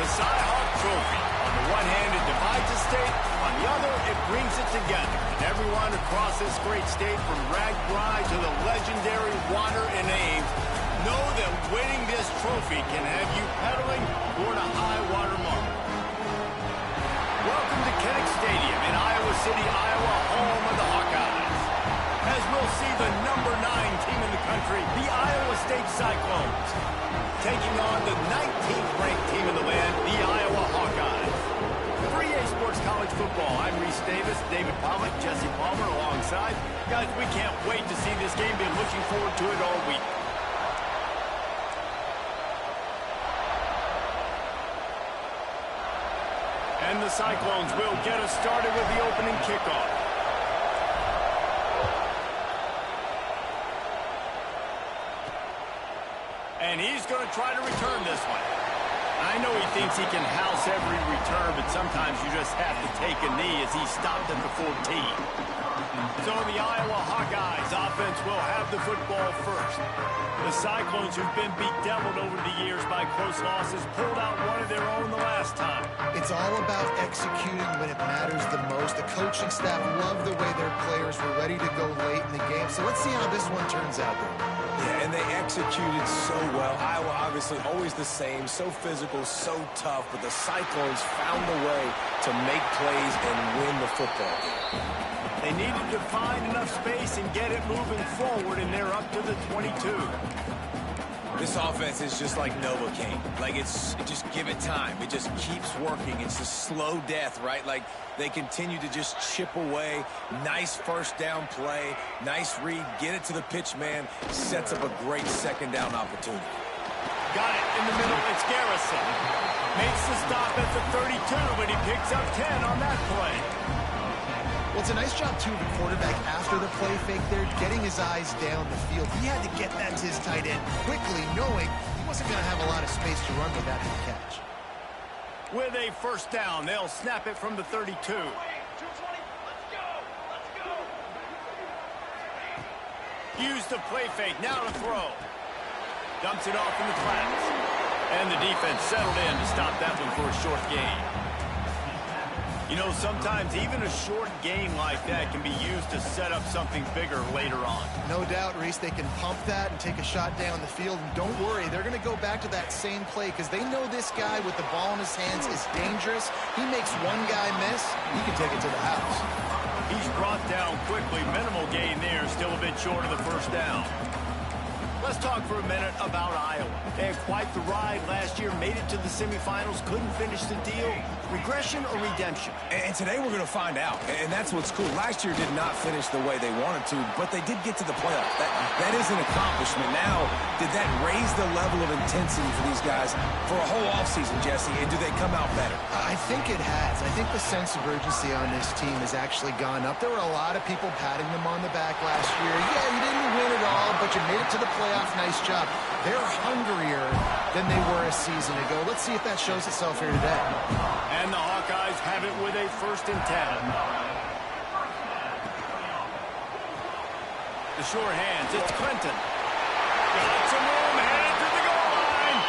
The Cy-Hawk Trophy. On the one hand, it divides a state. On the other, it brings it together. And everyone across this great state, from RAGBRAI to the legendary water in Ames, know that winning this trophy can have you pedaling toward a high water mark. Welcome to Kinnick Stadium in Iowa City, Iowa, home of the Hawkeyes. As we'll see the number 9 team in the country, the Iowa State Cyclones, taking on the 19th ranked team in the land, the Iowa Hawkeyes. 3A Sports College Football. I'm Reese Davis, David Pollock, Jesse Palmer alongside. Guys, we can't wait to see this game. Been looking forward to it all week. And the Cyclones will get us started with the opening kickoff. And he's going to try to return this one. I know he thinks he can house every return, but sometimes you just have to take a knee as he stopped at the 14. So the Iowa Hawkeyes offense will have the football first. The Cyclones, who've been bedeviled over the years by close losses, pulled out one of their own the last time. It's all about executing when it matters the most. The coaching staff loved the way their players were ready to go late in the game. So let's see how this one turns out. Yeah, and they executed so well. Iowa obviously always the same, so physical, so tough, but the Cyclones found a way to make plays and win the football game. They needed to find enough space and get it moving forward, and they're up to the 22. This offense is just like Novocaine. Like, just give it time. It just keeps working. It's a slow death, right? Like, they continue to just chip away. Nice first down play. Nice read. Get it to the pitch man. Sets up a great second down opportunity. Got it in the middle. It's Garrison. Makes the stop at the 32, but he picks up 10 on that play. Well, it's a nice job, too, of the quarterback after the play fake there, getting his eyes down the field. He had to get that to his tight end quickly, knowing he wasn't going to have a lot of space to run with that catch. With a first down, they'll snap it from the 32. Use the play fake, now to throw. Dumps it off in the flats. And the defense settled in to stop that one for a short gain. You know, sometimes even a short game like that can be used to set up something bigger later on. No doubt, Reese, they can pump that and take a shot down the field. And don't worry, they're going to go back to that same play because they know this guy with the ball in his hands is dangerous. He makes one guy miss, he can take it to the house. He's brought down quickly. Minimal gain there, still a bit short of the first down. Let's talk for a minute about Iowa. They had quite the ride last year, made it to the semifinals, couldn't finish the deal. Regression or redemption? And today we're going to find out, and that's what's cool. Last year did not finish the way they wanted to, but they did get to the playoffs. That is an accomplishment. Now, did that raise the level of intensity for these guys for a whole offseason, Jesse, and do they come out better? I think it has. I think the sense of urgency on this team has actually gone up. There were a lot of people patting them on the back last year. Yeah, you didn't win it all, but you made it to the playoffs. Nice job. They're hungrier than they were a season ago. Let's see if that shows itself here today. And the Hawkeyes have it with a 1st and 10. The short hands, it's Clinton. Got some room, headed to the goal line.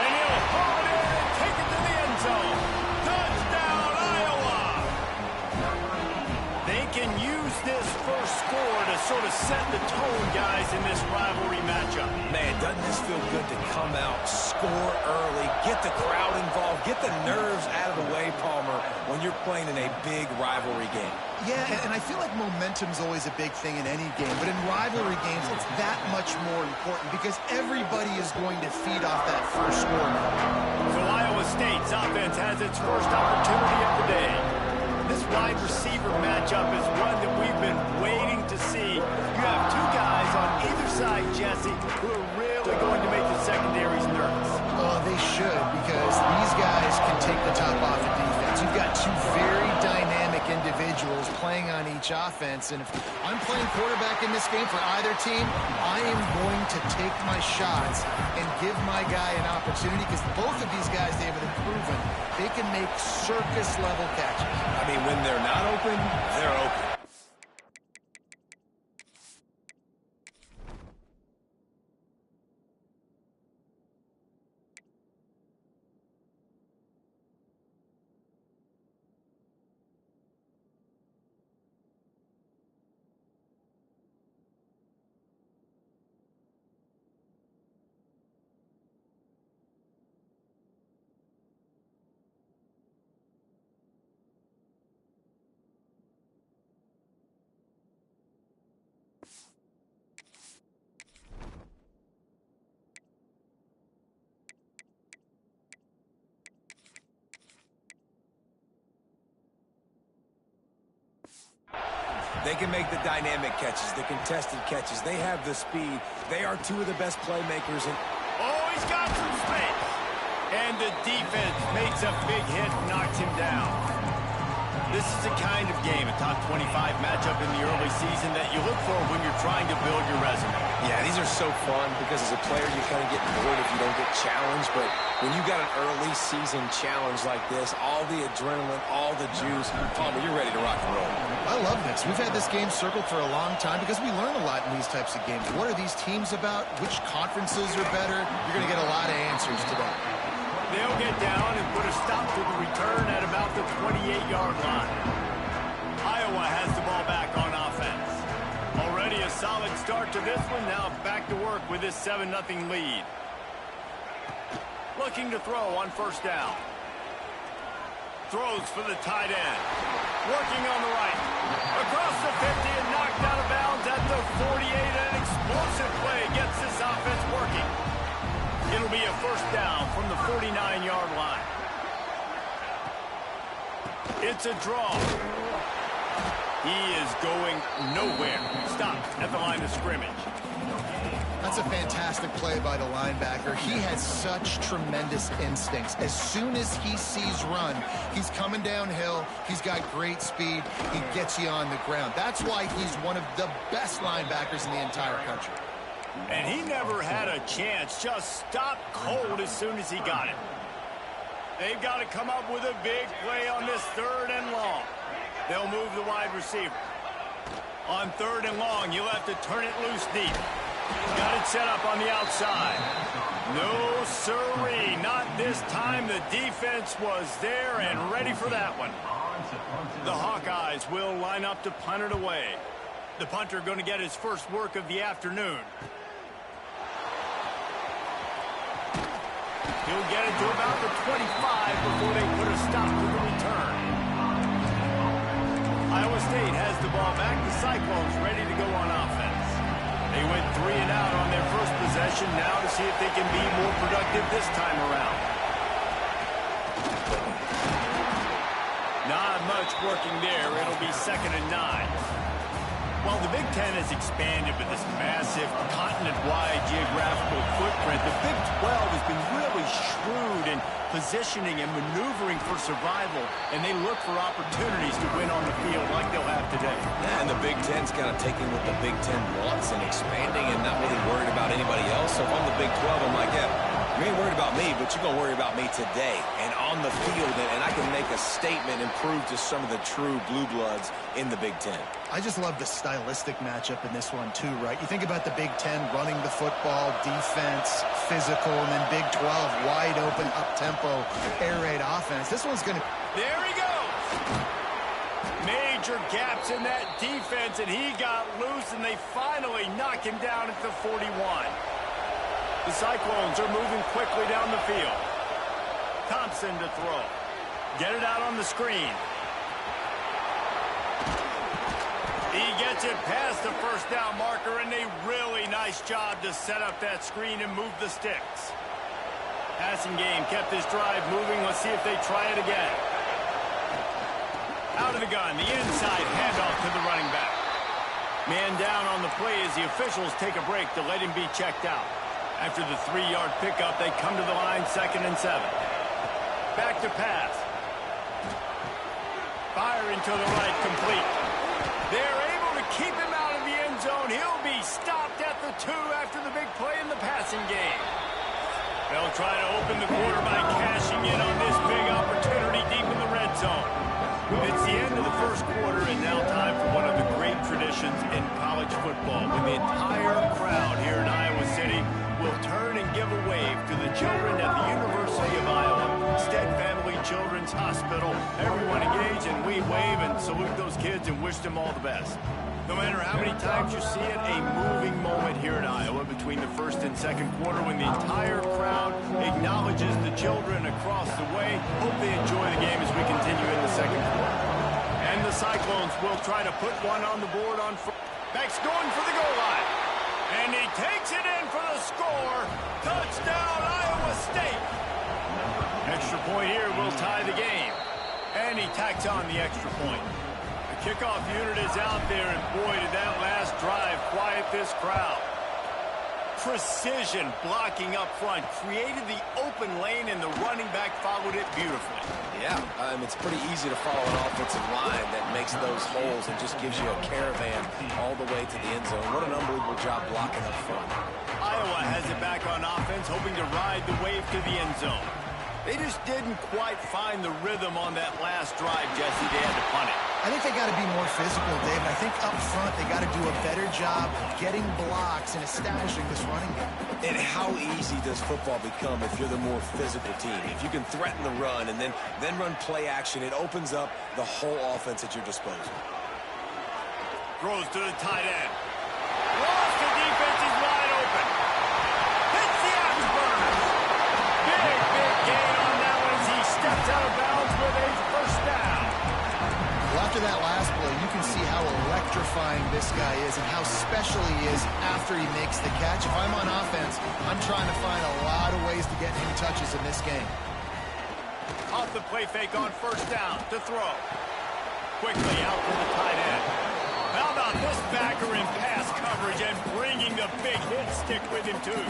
And he'll haul it in and take it to the end zone. Touchdown, Iowa! They can use this first score to sort of set the tone, guys, in this rivalry matchup. Man, doesn't this feel good to come out, score early, get the crowd involved, get the nerves out of the way, Palmer, when you're playing in a big rivalry game? Yeah, and I feel like momentum's always a big thing in any game, but in rivalry games, it's that much more important because everybody is going to feed off that first score. So Iowa State's offense has its first opportunity of the day. This wide receiver matchup is one that we've been waiting to see. You have two guys on either side, Jesse, who are really going to make the secondaries nervous. Oh, they should, because these guys can take the top off the defense. You've got two very dynamic individuals playing on each offense, and if I'm playing quarterback in this game for either team, I am going to take my shots and give my guy an opportunity, because both of these guys, they have proven they can make circus-level catches. I mean, when they're not open, they're open. They can make the dynamic catches, the contested catches. They have the speed. They are two of the best playmakers. Oh, he's got some space. And the defense makes a big hit and knocks him down. This is the kind of game, a top 25 matchup in the early season, that you look for when you're trying to build your resume. Yeah, these are so fun because as a player, you kind of get bored if you don't get challenged. But when you got an early season challenge like this, all the adrenaline, all the juice, Palmer, you're ready to rock and roll. I love this. We've had this game circled for a long time because we learn a lot in these types of games. What are these teams about? Which conferences are better? You're going to get a lot of answers today. They'll get down and put a stop to the return at about the 28-yard line. Iowa has the ball back on offense. Already a solid start to this one. Now back to work with this 7-0 lead. Looking to throw on first down. Throws for the tight end. Working on the right. Across the 50 and knocked out of bounds at the 48. An explosive play gets this offense working. It'll be a first down from the 49-yard line. It's a draw. He is going nowhere. Stopped at the line of scrimmage. That's a fantastic play by the linebacker. He has such tremendous instincts. As soon as he sees run, he's coming downhill. He's got great speed. He gets you on the ground. That's why he's one of the best linebackers in the entire country. And he never had a chance. Just stopped cold as soon as he got it. They've got to come up with a big play on this 3rd and long. They'll move the wide receiver. On 3rd and long, you'll have to turn it loose deep. Got it set up on the outside. No sirree, not this time. The defense was there and ready for that one. The Hawkeyes will line up to punt it away. The punter going to get his first work of the afternoon. He'll get it to about the 25 before they put a stop to the return. Iowa State has the ball back. The Cyclones ready to go on offense. They went 3 and out on their first possession. Now to see if they can be more productive this time around. Not much working there. It'll be 2nd and 9. While the Big Ten has expanded with this massive continent-wide geographical footprint, the Big 12 has been really shrewd in positioning and maneuvering for survival, and they look for opportunities to win on the field like they'll have today. Yeah, and the Big Ten's kind of taking what the Big Ten wants and expanding and not really worried about anybody else. So if I'm the Big 12, I'm like, yeah, you ain't worried about me, but you're going to worry about me today and on the field, and I can make a statement and prove to some of the true blue bloods in the Big Ten. I just love the stylistic matchup in this one, too, right? You think about the Big Ten running the football, defense, physical, and then Big 12, wide open, up-tempo, air raid offense. This one's going to... There he goes! Major gaps in that defense, and he got loose, and they finally knock him down at the 41. The Cyclones are moving quickly down the field. Thompson to throw. Get it out on the screen. He gets it past the first down marker, and a really nice job to set up that screen and move the sticks. Passing game kept this drive moving. Let's see if they try it again. Out of the gun, the inside handoff to the running back. Man down on the play as the officials take a break to let him be checked out. After the 3-yard pickup, they come to the line, 2nd and 7. Back to pass. Fire into the right, complete. They're able to keep him out of the end zone. He'll be stopped at the 2 after the big play in the passing game. They'll try to open the quarter by cashing in on this big opportunity deep in the red zone. It's the end of the first quarter, and now time for one of the great traditions in college football, when the entire crowd here in Iowa City will turn and give a wave to the children at the University of Iowa, Stead Family Children's Hospital. Everyone engage, and we wave and salute those kids and wish them all the best. No matter how many times you see it, a moving moment here in Iowa between the first and second quarter when the entire crowd acknowledges the children across the way. Hope they enjoy the game as we continue in the second quarter. And the Cyclones will try to put one on the board on front. Beck's going for the goal line. And he takes it in for the score. Touchdown, Iowa State. Extra point here will tie the game. And he tacks on the extra point. A Kickoff unit is out there, and boy, did that last drive quiet this crowd. Precision blocking up front, created the open lane, and the running back followed it beautifully. Yeah, it's pretty easy to follow an offensive line that makes those holes and just gives you a caravan all the way to the end zone. What an unbelievable job blocking up front. Iowa has it back on offense, hoping to ride the wave to the end zone. They just didn't quite find the rhythm on that last drive, Jesse. They had to punt it. I think they got to be more physical, Dave. I think up front they got to do a better job getting blocks and establishing this running game. And how easy does football become if you're the more physical team? If you can threaten the run and then run play action, it opens up the whole offense at your disposal. Throws to the tight end. Lost the defense is wide open. Hits the afterburners. Big gain on that one as he steps out of bounds with a first down. Well, after that last play, you can see how electrifying this guy is and how special he is after he makes the catch. If I'm on offense, I'm trying to find a lot of ways to get him touches in this game. Off the play fake on first down to throw. Quickly out to the tight end. How about this backer in pass coverage and bringing the big hit stick with him, too?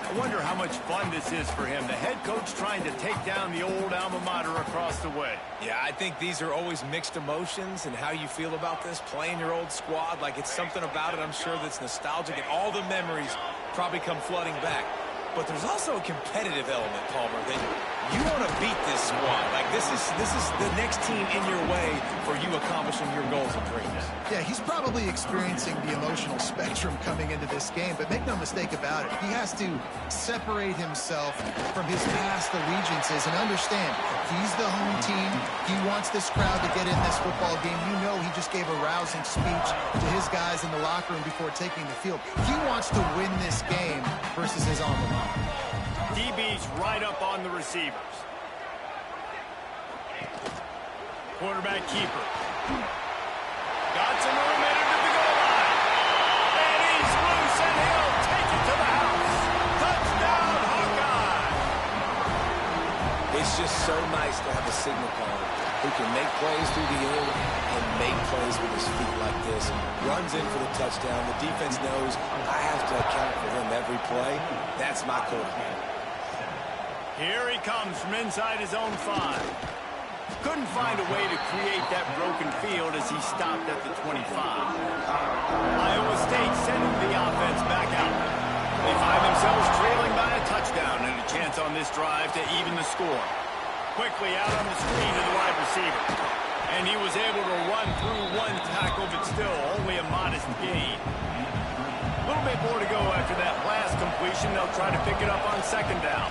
I wonder how much fun this is for him. The head coach trying to take down the old alma mater across the way. Yeah, I think these are always mixed emotions and how you feel about this, playing your old squad. Like, it's something about it, I'm sure, that's nostalgic, and all the memories probably come flooding back. But there's also a competitive element, Palmer, that you want to beat this squad. Like, this is the next team in your way for you accomplishing your goals and dreams. Yeah, he's probably experiencing the emotional spectrum coming into this game, but make no mistake about it. He has to separate himself from his past allegiances and understand he's the home team. He wants this crowd to get in this football game. You know he just gave a rousing speech to his guys in the locker room before taking the field. He wants to win this game versus his alma mater. DB's right up on the receivers. Quarterback keeper. Got some room headed to the goal line. And he's loose, and he'll take it to the house. Touchdown, Hawkeye. It's just so nice to have a signal caller who can make plays through the air and make plays with his feet like this. Runs in for the touchdown. The defense knows I have to account for him every play. That's my quarterback. Here he comes from inside his own 5. Couldn't find a way to create that broken field as he stopped at the 25. Iowa State sending the offense back out. They find themselves trailing by a touchdown and a chance on this drive to even the score. Quickly out on the screen to the wide receiver. And he was able to run through one tackle, but still only a modest gain. A little bit more to go after that last completion. They'll try to pick it up on second down.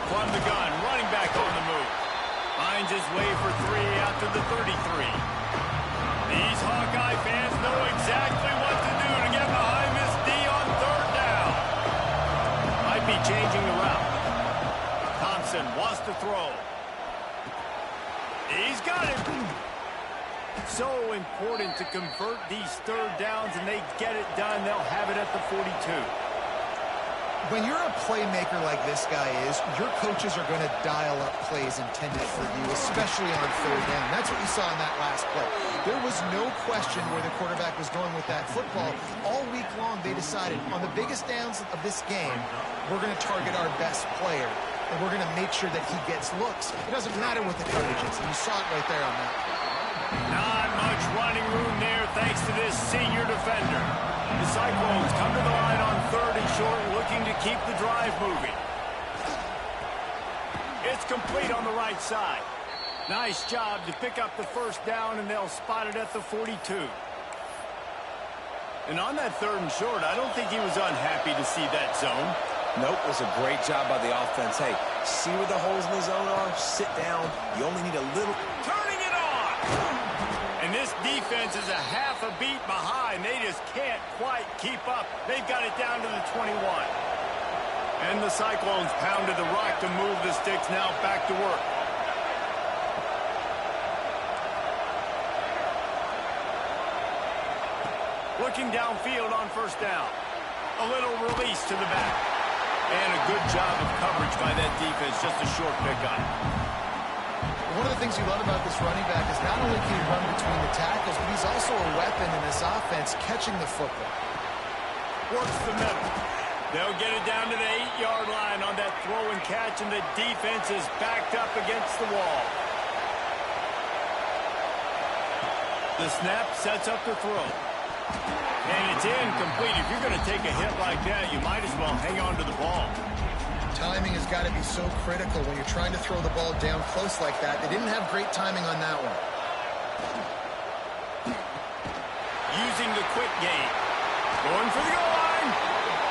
From the gun, running back on the move. Finds his way for 3 out to the 33. These Hawkeye fans know exactly what to do to get behind this D on third down. Might be changing the route. Thompson wants to throw. He's got it. So important to convert these third downs, and they get it done. They'll have it at the 42. When you're a playmaker like this guy is, your coaches are going to dial up plays intended for you, especially on third down. That's what we saw in that last play. There was no question where the quarterback was going with that football. All week long, they decided on the biggest downs of this game, we're going to target our best player, and we're going to make sure that he gets looks. It doesn't matter what the coverage is, and you saw it right there on that. Not much running room there thanks to this senior defender. The Cyclones come to the line on third and short, looking to keep the drive moving. It's complete on the right side. Nice job to pick up the first down, and they'll spot it at the 42. And on that third and short, I don't think he was unhappy to see that zone. Nope, it was a great job by the offense. Hey, see where the holes in the zone are? Sit down. You only need a little. Turning it on! And this defense is a half a beat behind. They just can't quite keep up. They've got it down to the 21. And the Cyclones pounded the rock to move the sticks. Now back to work. Looking downfield on first down. A little release to the back. And a good job of coverage by that defense. Just a short pickup. One of the things you love about this running back is not only can he run between the tackles, but he's also a weapon in this offense catching the football. Works the middle. They'll get it down to the 8-yard line on that throw and catch, and the defense is backed up against the wall. The snap sets up the throw. And it's incomplete. If you're going to take a hit like that, you might as well hang on to the ball. Timing has got to be so critical when you're trying to throw the ball down close like that. They didn't have great timing on that one. Using the quick game. Going for the goal line.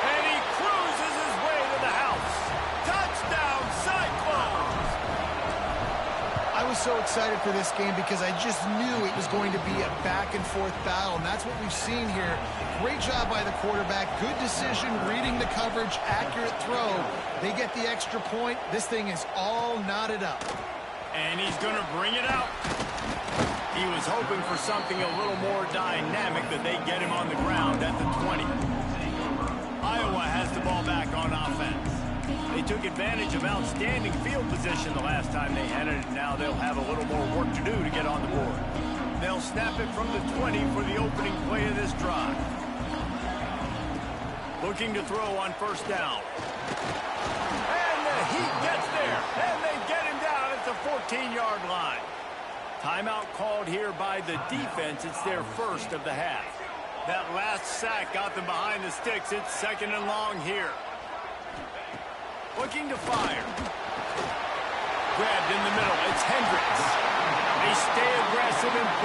And he cruises his way to the house. Touchdown, Cyclones! I was so excited for this game because I just knew it was going to be a back-and-forth battle, and that's what we've seen here. Great job by the quarterback. Good decision, reading the coverage, accurate throw. They get the extra point. This thing is all knotted up. And he's going to bring it out. He was hoping for something a little more dynamic, but they get him on the ground at the 20. Iowa has the ball back on offense. They took advantage of outstanding field position the last time they had it, and now they'll have a little more work to do to get on the board. They'll snap it from the 20 for the opening play of this drive. Looking to throw on first down. And the Heat gets there, and they get him down at the 14-yard line. Timeout called here by the defense. It's their first of the half. That last sack got them behind the sticks. It's second and long here. Looking to fire. Grabbed in the middle. It's Hendricks. They stay aggressive and...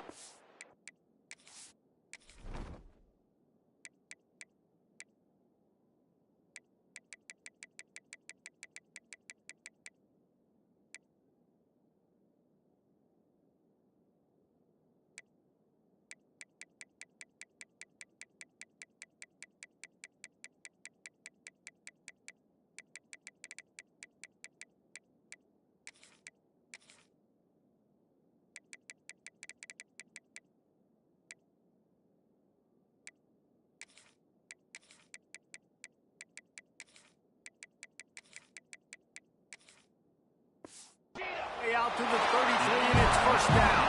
out to the 33, and it's first down.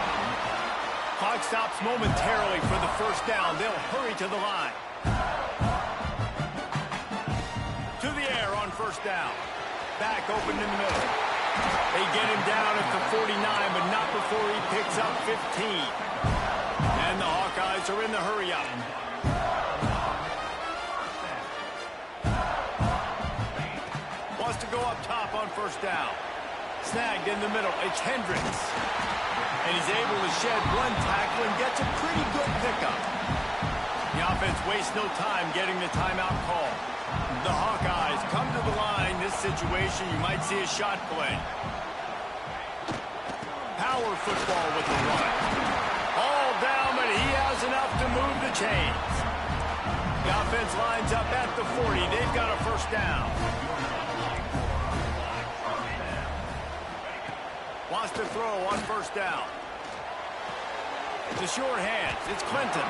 Clock stops momentarily for the first down. They'll hurry to the line. To the air on first down. Back open in the middle. They get him down at the 49, but not before he picks up 15. And the Hawkeyes are in the hurry up. Wants to go up top on first down. Snagged in the middle. It's Hendricks. And he's able to shed one tackle and gets a pretty good pickup. The offense wastes no time getting the timeout call. The Hawkeyes come to the line. This situation, you might see a shot play. Power football with the run. All down, but he has enough to move the chains. The offense lines up at the 40. They've got a first down. Wants to throw on first down. To short hands. It's Clinton.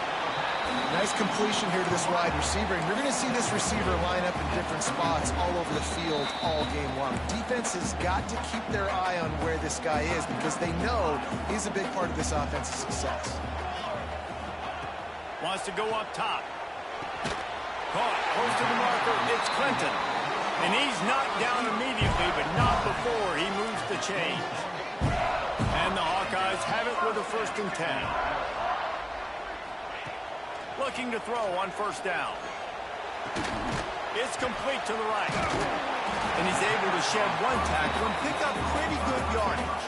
Nice completion here to this wide receiver. And you're going to see this receiver line up in different spots all over the field all game long. Defense has got to keep their eye on where this guy is because they know he's a big part of this offense's success. Wants to go up top. Caught. Close to the marker. It's Clinton. And he's knocked down immediately, but not before he moves the chains. And the Hawkeyes have it with a 1st and 10. Looking to throw on first down. It's complete to the right. And he's able to shed one tackle and pick up pretty good yardage.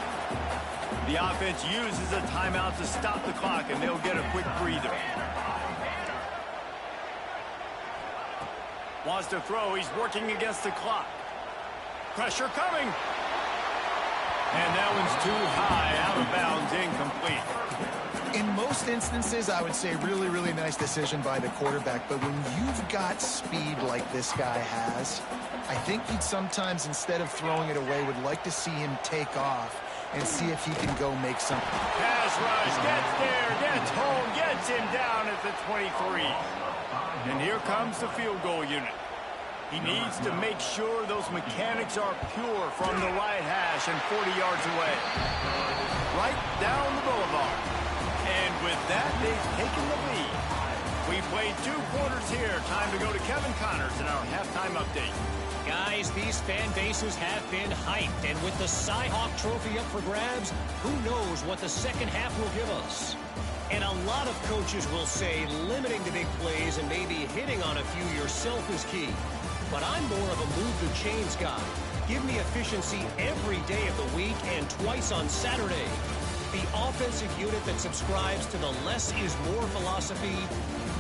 The offense uses a timeout to stop the clock, and they'll get a quick breather. Wants to throw. He's working against the clock. Pressure coming. And that one's too high, out of bounds, incomplete. In most instances, I would say really, really nice decision by the quarterback. But when you've got speed like this guy has, I think he'd sometimes, instead of throwing it away, would like to see him take off and see if he can go make something. Pass rush, gets there, gets home, gets him down at the 23. And here comes the field goal unit. He needs to make sure those mechanics are pure from the right hash and 40 yards away. Right down the boulevard. And with that, they've taken the lead. We played 2 quarters here. Time to go to Kevin Connors in our halftime update. Guys, these fan bases have been hyped, and with the Cy-Hawk Trophy up for grabs, who knows what the second half will give us. And a lot of coaches will say limiting the big plays and maybe hitting on a few yourself is key. But I'm more of a move the chains guy. Give me efficiency every day of the week and twice on Saturday. The offensive unit that subscribes to the less is more philosophy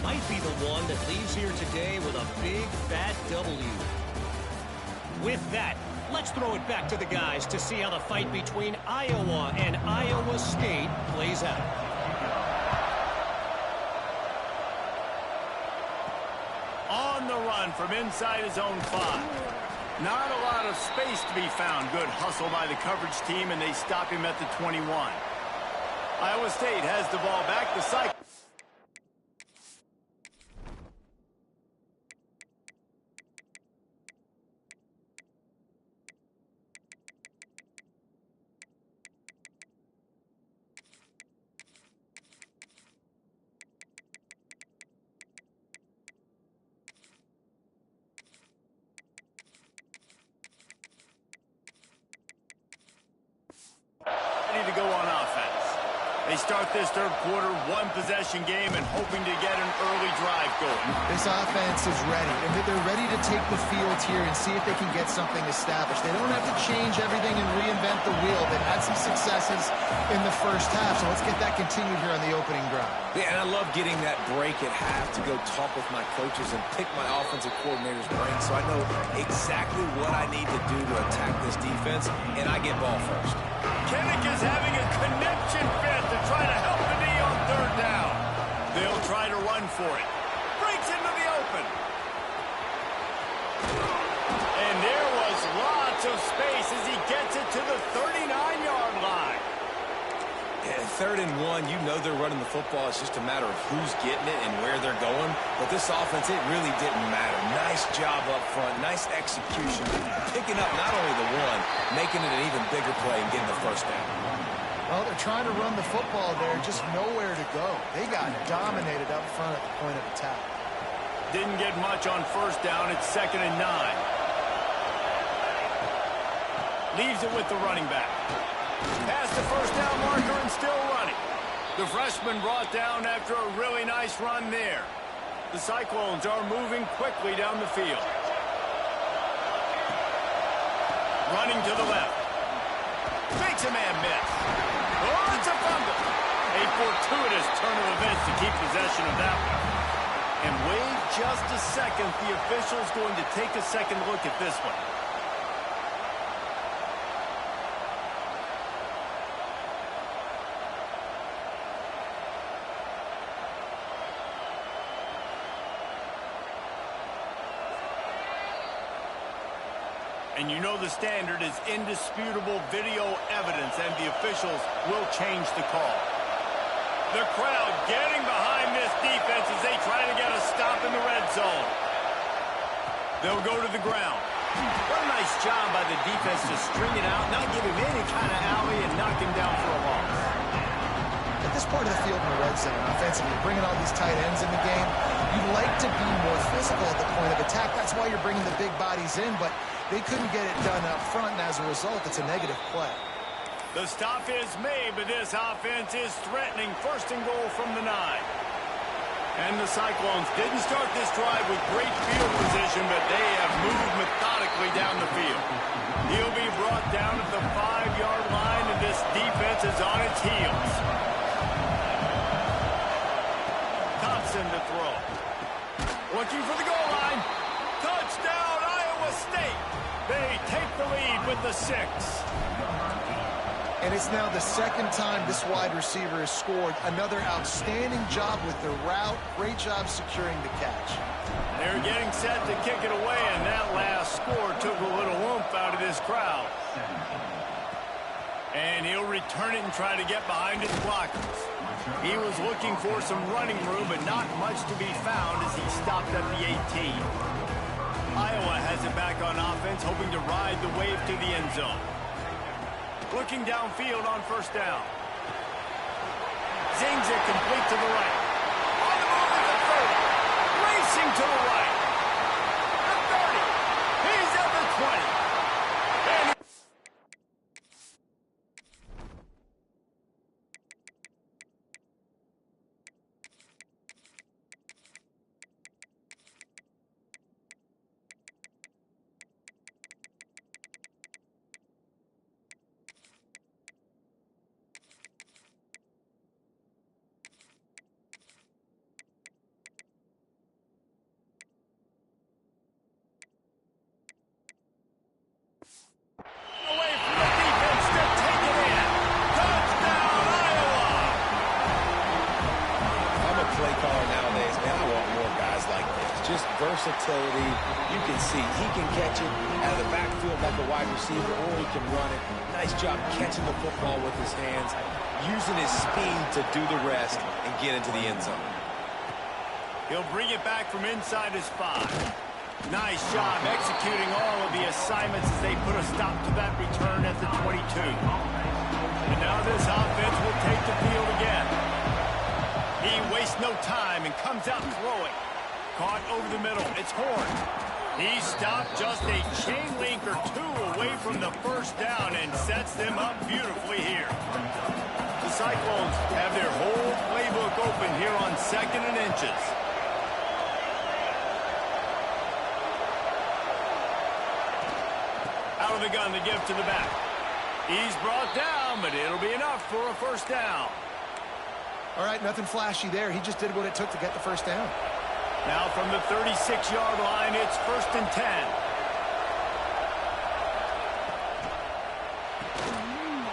might be the one that leaves here today with a big fat W. With that, let's throw it back to the guys to see how the fight between Iowa and Iowa State plays out. On the run from inside his own 5. Not a lot of space to be found. Good hustle by the coverage team, and they stop him at the 21. Iowa State has the ball back. The cycle. Ready to go on offense. They start this third quarter, 1-possession game, and hoping to get an early drive going. This offense is ready, and they're ready to take the field here and see if they can get something established. They don't have to change everything and reinvent the wheel. They've had some successes in the first half, so let's get that continued here on the opening drive. Yeah, and I love getting that break at half to go talk with my coaches and pick my offensive coordinator's brain so I know exactly what I need to do to attack this defense, and I get ball first. Kinnick is having a connection fit to try to help the D on third down. They'll try to run for it. Breaks into the open. And there was lots of space as he gets it to the 39-yard line. Yeah, 3rd and 1, you know they're running the football. It's just a matter of who's getting it and where they're going. But this offense, it really didn't matter. Nice job up front, nice execution. Picking up not only the one, making it an even bigger play and getting the first down. Well, they're trying to run the football there, just nowhere to go. They got dominated up front at the point of attack. Didn't get much on first down. It's 2nd and 9. Leaves it with the running back. Past the first down marker and still running. The freshman brought down after a really nice run there. The Cyclones are moving quickly down the field. Running to the left. Makes a man miss. Oh, it's a fumble. A fortuitous turn of events to keep possession of that one. And wait just a second. The official's going to take a second look at this one. And you know the standard is indisputable video evidence, and the officials will change the call. The crowd getting behind this defense as they try to get a stop in the red zone. They'll go to the ground. What a nice job by the defense to string it out, not give him any kind of alley, and knock him down for a loss. At this part of the field in the red zone, offensively, bringing all these tight ends in the game, you'd like to be more physical at the point of attack. That's why you're bringing the big bodies in, but they couldn't get it done up front, and as a result, it's a negative play. The stop is made, but this offense is threatening. 1st and goal from the 9. And the Cyclones didn't start this drive with great field position, but they have moved methodically down the field. He'll be brought down at the 5-yard line, and this defense is on its heels. Thompson to throw. Looking for the goal line. Touchdown, Iowa State. They take the lead with the 6. And it's now the 2nd time this wide receiver has scored. Another outstanding job with the route. Great job securing the catch. They're getting set to kick it away, and that last score took a little oomph out of this crowd. And he'll return it and try to get behind his blockers. He was looking for some running room, but not much to be found as he stopped at the 18. Iowa has it back on offense, hoping to ride the wave to the end zone. Looking downfield on first down. Zings it complete to the right. On the move at the 30. Racing to the right. The 30. He's at the 20. And away from the defense to take it in. Touchdown, Iowa! I'm a play caller nowadays, man. I want more guys like this. Just versatility. You can see he can catch it out of the backfield like a wide receiver, or he can run it. Nice job catching the football with his hands, using his speed to do the rest and get into the end zone. He'll bring it back from inside his 5. Nice job executing all of the assignments as they put a stop to that return at the 22. And now this offense will take the field again. He wastes no time and comes out throwing. Caught over the middle. It's Horn. He stopped just a chain link or two away from the first down and sets them up beautifully here. The Cyclones have their whole playbook open here on 2nd and inches. Out of the gun to give to the back. He's brought down, but it'll be enough for a first down. All right, nothing flashy there. He just did what it took to get the first down. Now from the 36-yard line, it's 1st and 10.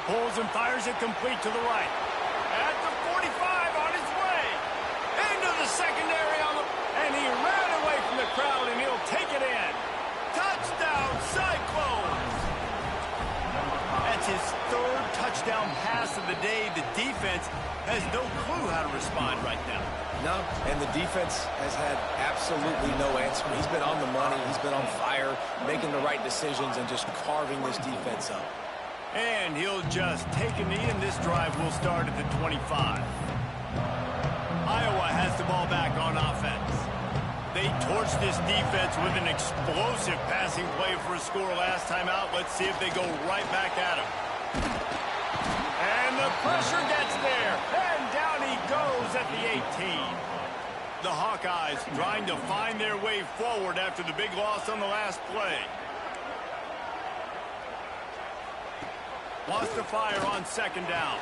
Pulls and fires it complete to the right. At the 45 on his way. Into the secondary and he ran away from the crowd, and he'll take it in. Touchdown, Cyclones! That's his 3rd touchdown pass of the day. The defense has no clue how to respond right now. No, and the defense has had absolutely no answer. He's been on the money. He's been on fire, making the right decisions and just carving this defense up. And he'll just take a knee, and this drive will start at the 25. Iowa has the ball back on offense. They torched this defense with an explosive passing play for a score last time out. Let's see if they go right back at him. And the pressure gets there. And down he goes at the 18. The Hawkeyes trying to find their way forward after the big loss on the last play. Wants to fire on 2nd down.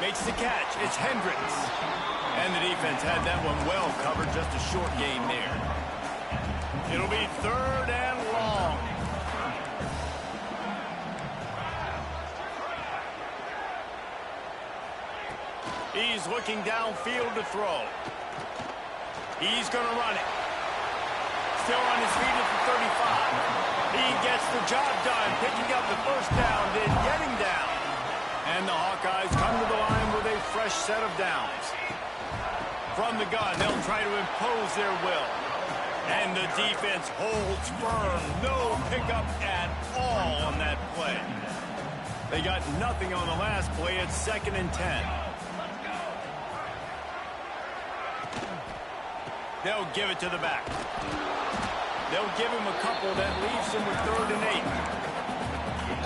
Makes the catch. It's Hendricks. And the defense had that one well covered. Just a short gain there. It'll be 3rd and long. He's looking downfield to throw. He's going to run it. Still on his feet at the 35. He gets the job done, picking up the first down, then getting down. And the Hawkeyes come to the line with a fresh set of downs. From the gun, they'll try to impose their will. And the defense holds firm. No pickup at all on that play. They got nothing on the last play. It's 2nd and 10. They'll give it to the back. They'll give him a couple that leaves him with 3rd and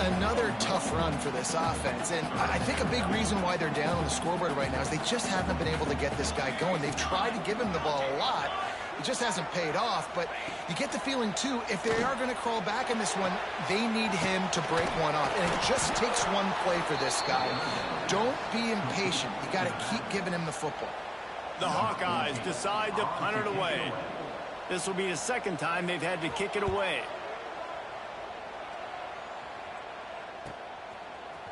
8. Another tough run for this offense, and I think a big reason why they're down on the scoreboard right now is they just haven't been able to get this guy going. They've tried to give him the ball a lot. It just hasn't paid off, but you get the feeling, too, if they are going to crawl back in this one, they need him to break one off, and it just takes one play for this guy. Don't be impatient. You got to keep giving him the football. The Hawkeyes decide to punt it away. This will be the 2nd time they've had to kick it away.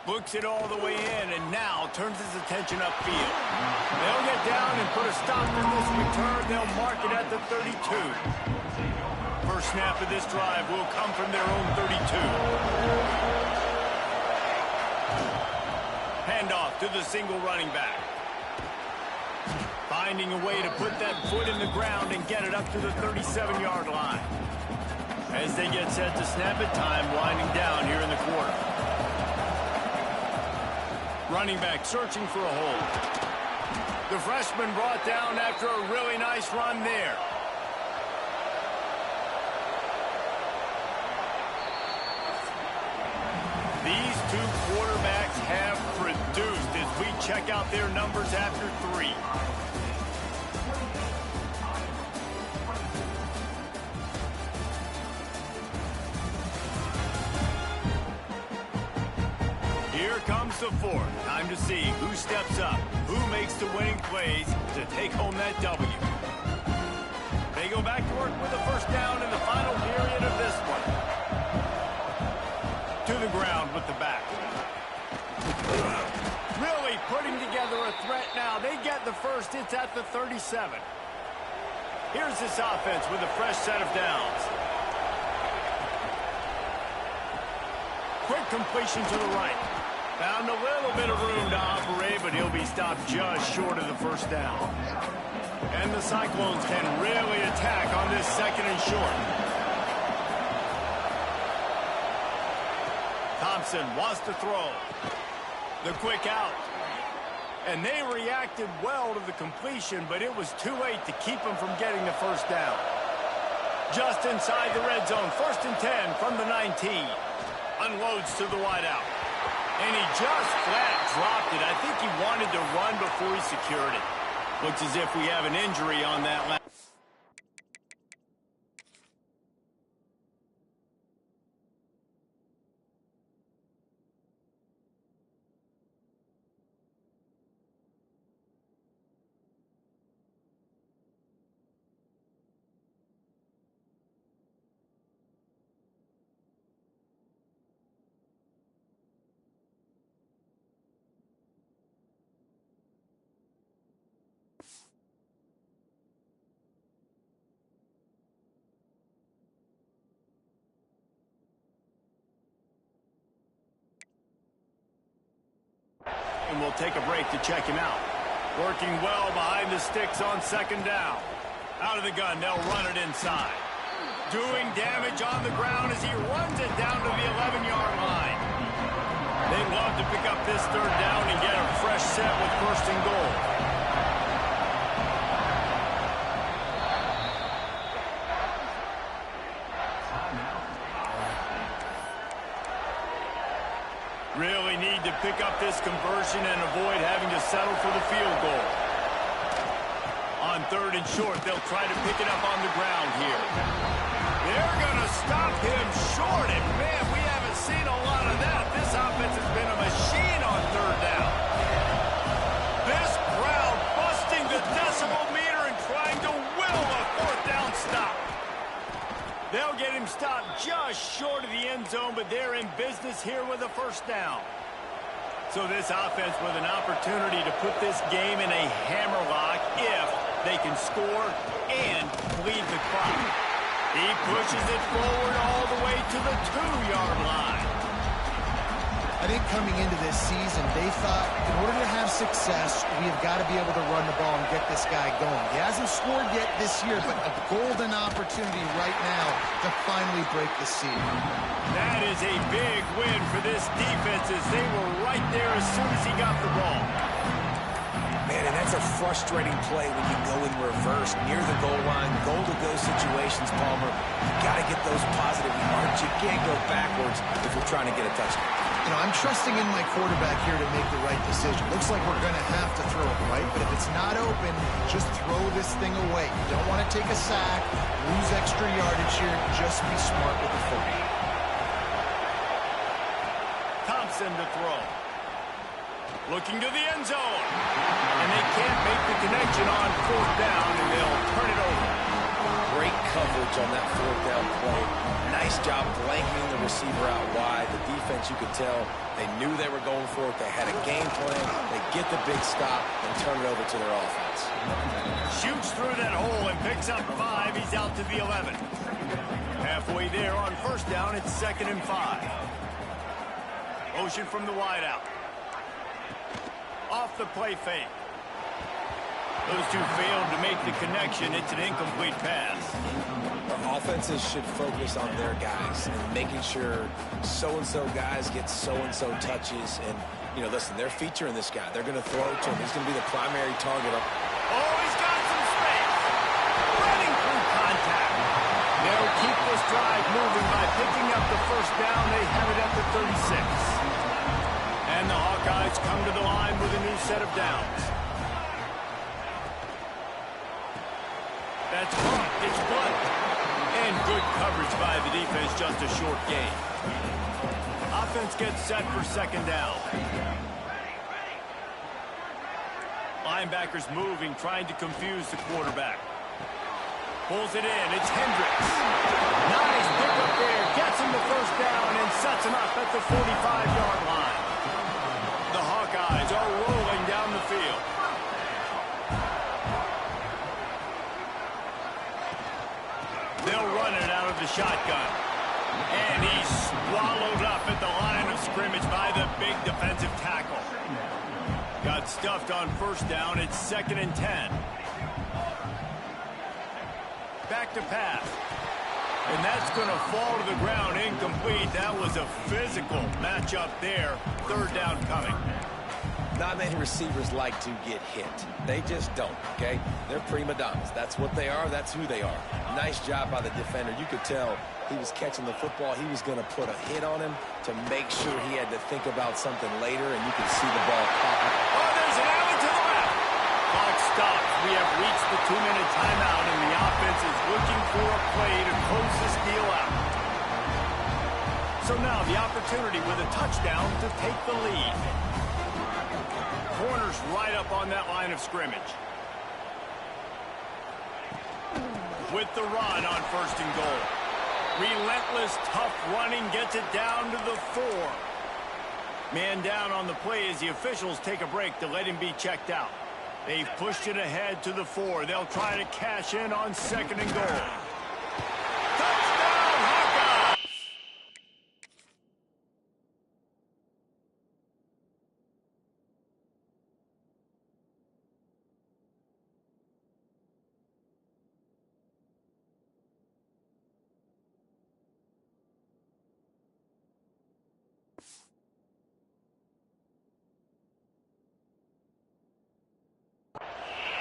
Books it all the way in, and now turns his attention upfield. They'll get down and put a stop to this return. They'll mark it at the 32. First snap of this drive will come from their own 32. Handoff to the single running back. Finding a way to put that foot in the ground and get it up to the 37-yard line. As they get set to snap it, time winding down here in the quarter. Running back searching for a hole. The freshman brought down after a really nice run there. These two quarterbacks have produced as we check out their numbers after 3. Here comes the 4th. Time to see who steps up, who makes the winning plays to take home that W. They go back to work with a first down in the final period of this one. To the ground with the back. Really putting together a threat now. They get the first. It's at the 37. Here's this offense with a fresh set of downs. Quick completion to the right. Found a little bit of room to operate, but he'll be stopped just short of the first down. And the Cyclones can really attack on this 2nd and short. Thompson wants to throw. The quick out. And they reacted well to the completion, but it was too late to keep them from getting the first down. Just inside the red zone, 1st and 10 from the 19. Unloads to the wideout. And he just flat dropped it. I think he wanted to run before he secured it. Looks as if we have an injury on that last. And we'll take a break to check him out. Working well behind the sticks on 2nd down. Out of the gun, they'll run it inside. Doing damage on the ground as he runs it down to the 11-yard line. They'd love to pick up this 3rd down and get a fresh set with 1st and goal. Really need to pick up this conversion and avoid having to settle for the field goal. On 3rd and short, they'll try to pick it up on the ground here. They're going to stop him short, and man, we haven't seen a lot of that. This offense has been a machine on 3rd down. This crowd busting the decibel meter and trying to will a 4th down stop. They'll get him stopped just short of the end zone, but they're in business here with a 1st down. So this offense with an opportunity to put this game in a hammerlock if they can score and bleed the clock. He pushes it forward all the way to the 2-yard line. I think coming into this season, they thought in order to have success, we have got to be able to run the ball and get this guy going. He hasn't scored yet this year, but a golden opportunity right now to finally break the seal. That is a big win for this defense as they were right there as soon as he got the ball. Man, and that's a frustrating play when you go in reverse near the goal line, goal-to-go situations, Palmer. You got to get those positive yards. You can't go backwards if you're trying to get a touchdown. You know, I'm trusting in my quarterback here to make the right decision. Looks like we're going to have to throw it, right? But if it's not open, just throw this thing away. You don't want to take a sack, lose extra yardage here. Just be smart with the football. Thompson to throw. Looking to the end zone. And they can't make the connection on 4th down, and they'll turn it over. Great coverage on that 4th down play. Nice job blanking the receiver out wide. The defense, you could tell, they knew they were going for it. They had a game plan. They get the big stop and turn it over to their offense. Shoots through that hole and picks up 5. He's out to the 11. Halfway there on 1st down, it's 2nd and 5. Motion from the wideout. Off the play fake. Those two failed to make the connection. It's an incomplete pass. Our offenses should focus on their guys and making sure so-and-so guys get so-and-so touches. And, you know, listen, they're featuring this guy. They're going to throw it to him. He's going to be the primary target. Oh, he's got some space. Running through contact. They'll keep this drive moving by picking up the first down. They have it at the 36. And the Hawkeyes come to the line with a new set of downs. That's caught. It's blocked. And good coverage by the defense, just a short gain. Offense gets set for second down. Linebackers moving, trying to confuse the quarterback. Pulls it in. It's Hendricks. Nice pickup there. Gets him the first down and sets him up at the 45-yard line. The Hawkeyes are rolling down the field. They'll run it out of the shotgun. And he's swallowed up at the line of scrimmage by the big defensive tackle. Got stuffed on first down. It's 2nd and 10. Back to pass. And that's going to fall to the ground incomplete. That was a physical matchup there. 3rd down coming. Not many receivers like to get hit. They just don't, okay? They're prima donnas. That's what they are. That's who they are. Nice job by the defender. You could tell he was catching the football. He was going to put a hit on him to make sure he had to think about something later, and you could see the ball pop. Oh, there's an alley to the left. Clock stops. We have reached the 2-minute timeout, and the offense is looking for a play to close this deal out. So now the opportunity with a touchdown to take the lead. Corners right up on that line of scrimmage. With the run on 1st and goal. Relentless, tough running gets it down to the 4. Man down on the play as the officials take a break to let him be checked out. They've pushed it ahead to the 4. They'll try to cash in on 2nd and goal. Touchdown, Hawkeyes!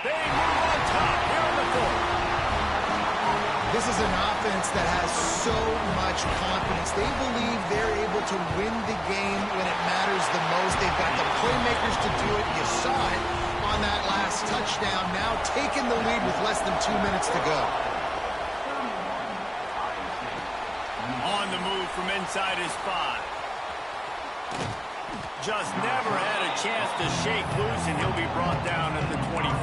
They move on top here on the 4th. This is an offense that has so much confidence. They believe they're able to win the game when it matters the most. They've got the playmakers to do it. You saw it on that last touchdown. Now taking the lead with less than 2 minutes to go. On the move from inside his 5. Just never had a chance to shake loose, and he'll be brought down at the 24.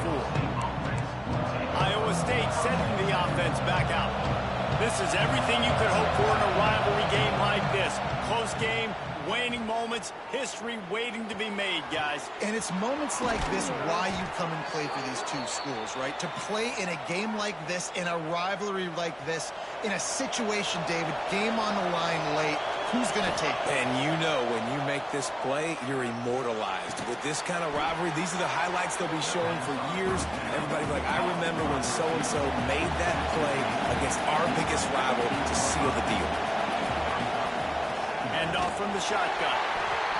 Iowa State sending the offense back out. This is everything you could hope for in a rivalry game like this. Close game, waning moments, history waiting to be made, guys. And it's moments like this why you come and play for these two schools, right? To play in a game like this, in a rivalry like this, in a situation, David, game on the line late, who's going to take it? And you know when you make this play, you're immortalized. With this kind of rivalry, these are the highlights they'll be showing for years. Everybody like, I remember when so-and-so made that play against our biggest rival to seal the deal. Hand off from the shotgun.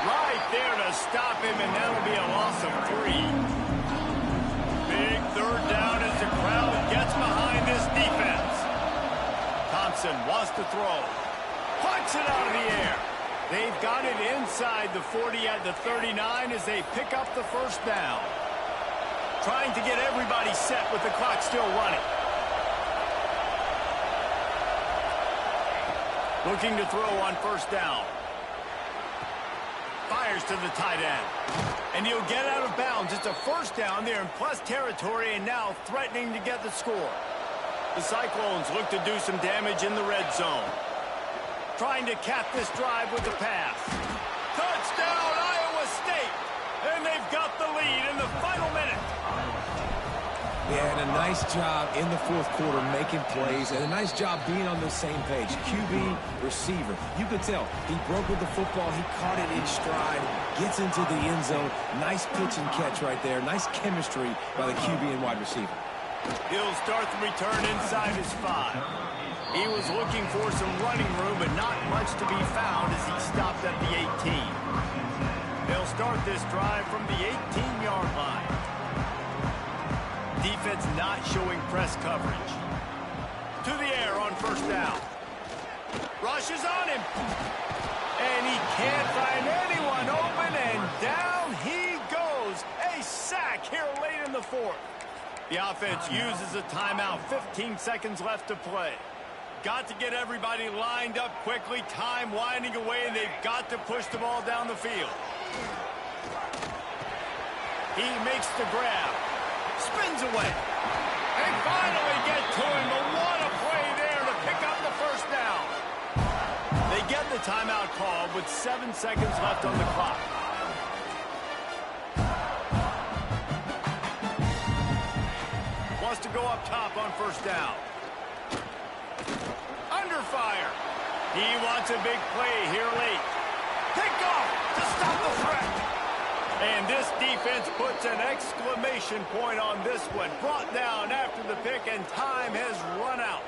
Right there to stop him, and that'll be a loss of 3. Big 3rd down as the crowd gets behind this defense. Thompson wants to throw. Puts it out of the air. They've got it inside the 40 at the 39 as they pick up the first down. Trying to get everybody set with the clock still running. Looking to throw on 1st down. Fires to the tight end. And he'll get out of bounds. It's a 1st down. They're in plus territory and now threatening to get the score. The Cyclones look to do some damage in the red zone. Trying to cap this drive with the pass. Touchdown, Iowa State! And they've got the lead in the final minute. Yeah, and a nice job in the fourth quarter making plays, and a nice job being on the same page. QB, receiver. You could tell he broke with the football. He caught it in stride, gets into the end zone. Nice pitch and catch right there. Nice chemistry by the QB and wide receiver. He'll start the return inside his 5. He was looking for some running room, but not much to be found as he stopped at the 18. They'll start this drive from the 18-yard line. Defense not showing press coverage. To the air on first down. Rushes on him. And he can't find anyone open, and down he goes. A sack here late in the fourth. The offense uses a timeout. 15 seconds left to play. Got to get everybody lined up quickly. Time winding away, and they've got to push the ball down the field. He makes the grab. Spins away. And finally get to him. But what a play there to pick up the first down. They get the timeout called with 7 seconds left on the clock. Wants to go up top on first down. Under fire. He wants a big play here late. Pick off to stop the threat. And this defense puts an exclamation point on this one. Brought down after the pick, and time has run out.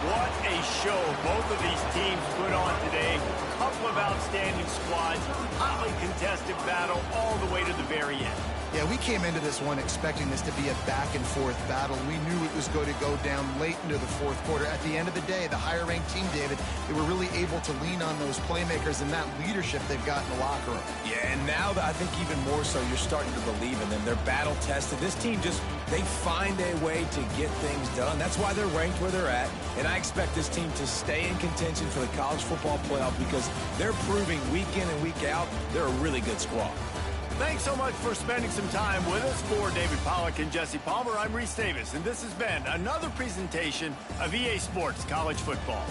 What a show both of these teams put on today. A couple of outstanding squads. Hotly contested battle all the way to the very end. Yeah, we came into this one expecting this to be a back-and-forth battle. We knew it was going to go down late into the fourth quarter. At the end of the day, the higher-ranked team, David, they were really able to lean on those playmakers and that leadership they've got in the locker room. Yeah, and now I think even more so, you're starting to believe in them. They're battle-tested. This team they find a way to get things done. That's why they're ranked where they're at. And I expect this team to stay in contention for the college football playoff because they're proving week in and week out they're a really good squad. Thanks so much for spending some time with us. For David Pollack and Jesse Palmer, I'm Reese Davis, and this has been another presentation of EA Sports College Football.